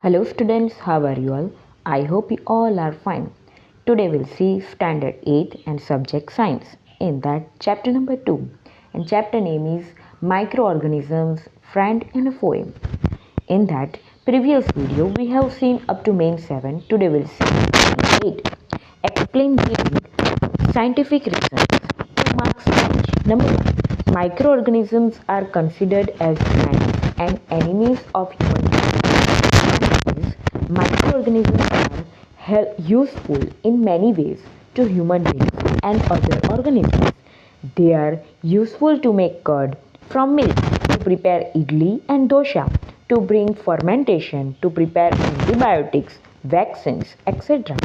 Hello students, how are you all? I hope you all are fine. Today we'll see standard 8 and subject science. In that chapter number 2 and chapter name is microorganisms, friend and foe. In that previous video we have seen up to main 7. Today we'll see main 8. Explain giving scientific reasons. 2 marks each. Number 1. Microorganisms are considered as friends and enemies of human beings. Microorganisms are useful in many ways to human beings and other organisms. They are useful to make curd from milk, to prepare idli and dosha, to bring fermentation, to prepare antibiotics, vaccines, etc.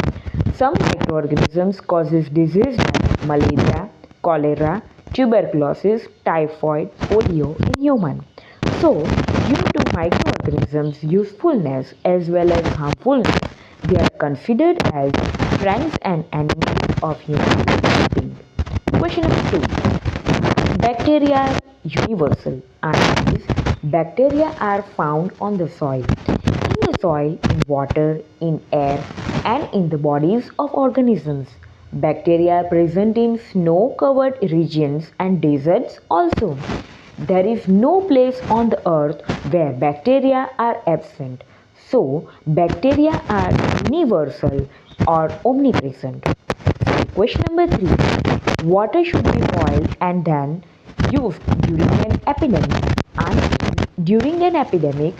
Some microorganisms causes disease like malaria, cholera, tuberculosis, typhoid, polio in human. So, due to microorganisms' usefulness as well as harmfulness, they are considered as friends and enemies of human beings. Question number 2. Bacteria are universal. Answer is bacteria are found on the soil. In the soil, in water, in air, and in the bodies of organisms. Bacteria are present in snow covered regions and deserts also. There is no place on the earth where bacteria are absent. So, bacteria are universal or omnipresent. Question number 3. Water should be boiled and then used during an epidemic. And during an epidemic,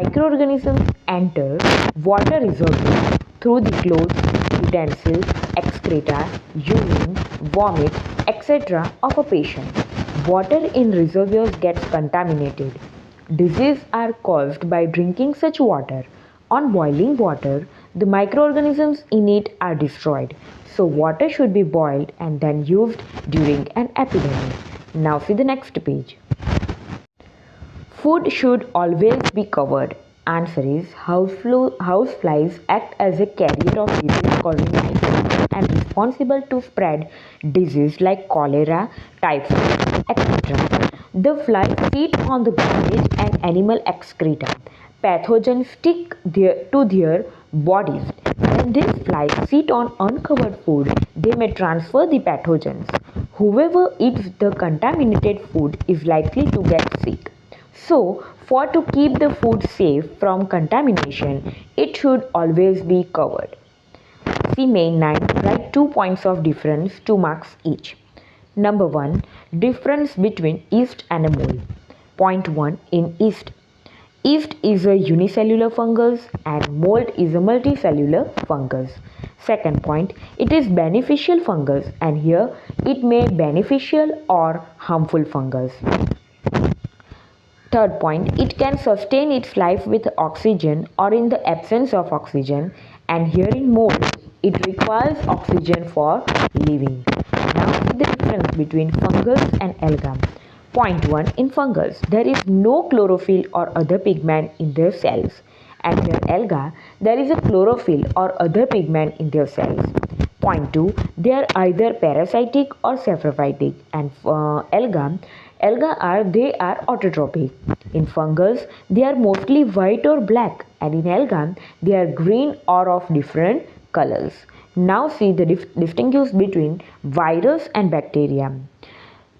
microorganisms enter water reservoirs through the clothes, utensils, excreta, urine, vomit, etc. of a patient. Water in reservoirs gets contaminated. Diseases are caused by drinking such water. On boiling water, the microorganisms in it are destroyed. So water should be boiled and then used during an epidemic. Now see the next page. Food should always be covered. Answer is houseflies act as a carrier of disease-causing agents and responsible to spread disease like cholera, typhoid, etc. The flies feed on the garbage and animal excreta. Pathogens stick to their bodies. When these flies feed on uncovered food, they may transfer the pathogens. Whoever eats the contaminated food is likely to get sick. So, for to keep the food safe from contamination, it should always be covered. See main 9, write 2 points of difference, 2 marks each. Number 1, difference between yeast and a mold. Point 1, in yeast. Yeast is a unicellular fungus and mold is a multicellular fungus. Second point, it is beneficial fungus and here it may beneficial or harmful fungus. Third point, it can sustain its life with oxygen or in the absence of oxygen, and here in mold, it requires oxygen for living. Now see the difference between fungus and alga. Point 1, in fungus, there is no chlorophyll or other pigment in their cells, and in alga, there is a chlorophyll or other pigment in their cells. Point 2, they are either parasitic or saprophytic, and alga are autotrophic. In fungus, they are mostly white or black, and in alga, they are green or of different colors. Now see the distinguish between virus and bacteria.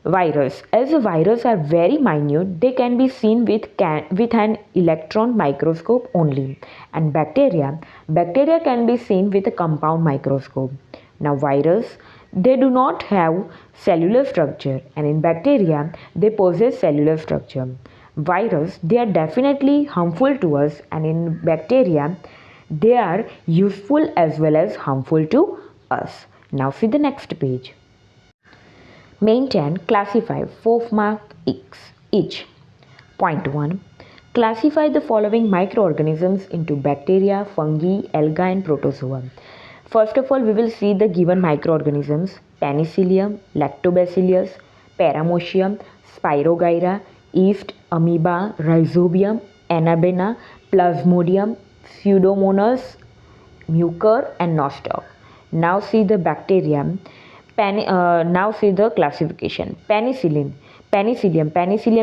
Virus. As the virus are very minute, they can be seen with an electron microscope only. And bacteria can be seen with a compound microscope. Now virus, they do not have cellular structure, and in bacteria, they possess cellular structure. Virus, they are definitely harmful to us, and in bacteria, they are useful as well as harmful to us. Now see the next page. Main 10, classify 4 marks each. Point 1. Classify the following microorganisms into bacteria, fungi, algae and protozoa. First of all, we will see the given microorganisms: Penicillium, Lactobacillus, Paramoecium, Spirogyra, yeast, amoeba, Rhizobium, Anabaena, Plasmodium, Pseudomonas, Mucor and Nostoc. Now see the bacterium. Now see the classification. Penicillium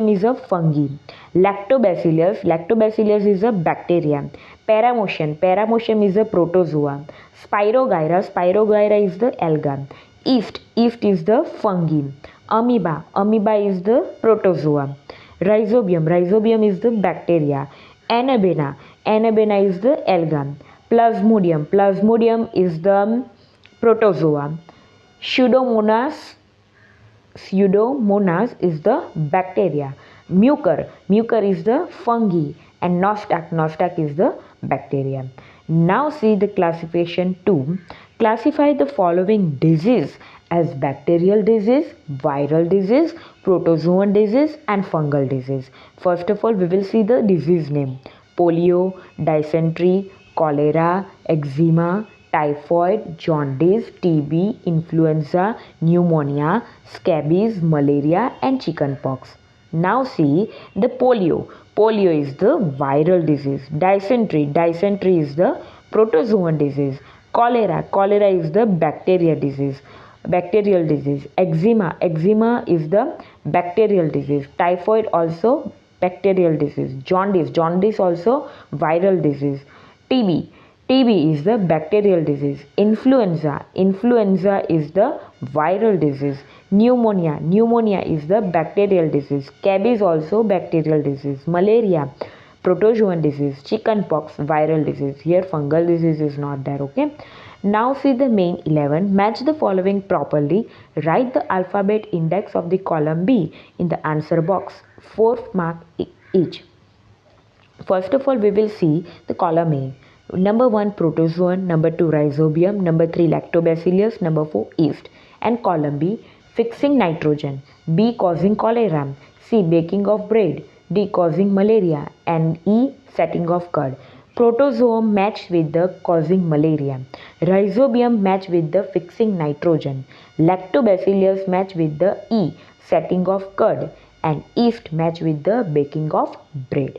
is a fungi. Lactobacillus is a bacterium. Paramecium is the protozoa. Spirogyra is the alga. Yeast is the fungi. Amoeba is the protozoa. Rhizobium is the bacteria. Anabaena is the alga. Plasmodium is the protozoa. Pseudomonas is the bacteria. Mucor is the fungi, and Nostoc is the bacteria. Now see the classification 2. Classify the following disease as bacterial disease, viral disease, protozoan disease, and fungal disease. First of all, we will see the disease name: polio, dysentery, cholera, eczema, typhoid, jaundice, TB, influenza, pneumonia, scabies, malaria, and chickenpox. Now see the polio. Polio is the viral disease. Dysentery is the protozoan disease. Cholera is the bacterial disease. Eczema is the bacterial disease. Typhoid also bacterial disease. Jaundice also viral disease. TB is the bacterial disease. Influenza is the viral disease. Pneumonia is the bacterial disease. Scabies also bacterial disease. Malaria, protozoan disease. Chickenpox, viral disease. Here fungal disease is not there, okay? Now see the main 11. Match the following properly. Write the alphabet index of the column B in the answer box. 4 mark each. First of all, we will see the column A. Number 1 protozoan, number 2 rhizobium, number 3 lactobacillus, number 4 yeast. And column B, fixing nitrogen, B causing cholera, C baking of bread, D causing malaria, and E setting of curd. Protozoum matched with the causing malaria. Rhizobium matched with the fixing nitrogen. Lactobacillus matched with the E setting of curd, and yeast matched with the baking of bread.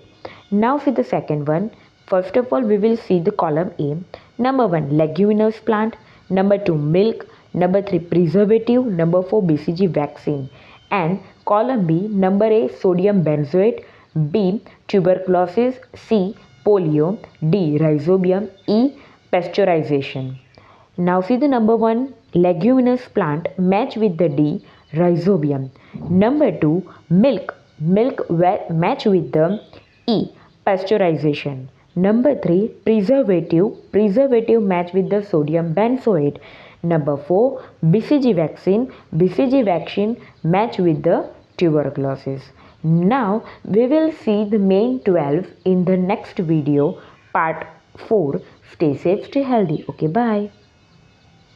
Now see the second one. First of all, we will see the column A. Number 1 leguminous plant, number 2 milk, number 3 preservative, number 4 BCG vaccine. And column B, number A sodium benzoate, B tuberculosis, C polio, D rhizobium, E pasteurization. Now see the number 1 leguminous plant match with the D rhizobium. Number 2 milk match with the E pasteurization. Number 3 preservative match with the sodium benzoate. Number 4 BCG vaccine match with the tuberculosis. Now we will see the main 12 in the next video, part 4. Stay safe, stay healthy. Okay, bye.